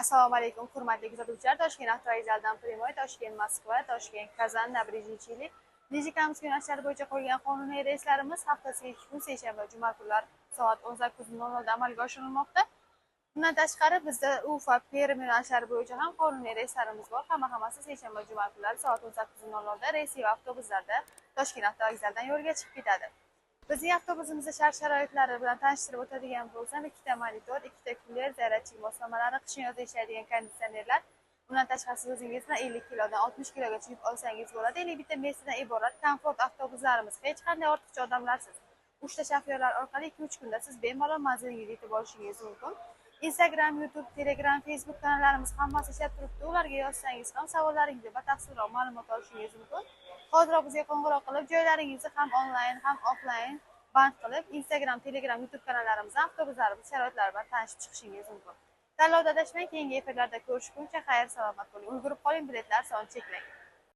Assalomu alaykum, hurmatli kuzatuvchilar. Toshkent avtovokzalidan Primoy, Toshkent Moskva, Toshkent Kazan, Nabrizhniy, Nijnikamskiy yo'nalishlari bo'yicha qo'yilgan qonuniy reyslarimiz haftasiga 2 kun seshanba, juma kunlar soat 18:00 da amalga oshirilmoqda. Bundan tashqari bizda Ufa, Perm yo'nalishlari bo'yicha ham qonuniy reyslarimiz bor. Hammasi seshanba, juma kunlari soat 18:00 da reysiy avtobuslarda Toshkent avtovokzalidan yo'lga chiqib ketadi. Bizning avtobusimizda shart-sharoitlari bilan tanishtirib o'tadigan bo'lsam, 2 ta monitor, 2 ta kuler, zaryadchik moslamalari, qishin yozda ishlaydigan konditsionerlar. Bundan tashqari siz o'zingizni 50 kilodan 60 kilogacha yuk olsangiz bo'ladi. 51 ta messidan iborat komfort avtobuslarimiz. Hech qanday ortiqcha odamlarsiz. 3 ta shofyorlar orqali 2-3 kunda siz bemalol manzilingizga yetib olishingiz mumkin. Instagram, YouTube, Telegram, Facebook kanallarimiz hammasi ishlab turibdi. Ularga yozsangiz ham savollaringizga batafsilroq ma'lumot olishingiz mumkin. Hozir bizga qo'ng'iroq qilib, joylaringizni ham onlayn, ham offlayn band qilib, Instagram, Telegram, YouTube kanallarimiz, avtobuslarimiz sharoitlari bilan tanishib chiqishingiz mumkin. Tanlovda adashmang, keyingi efirlarda ko'rishguncha xayr salomat bo'ling. Ulgurib qoling, biletlar soni cheklang.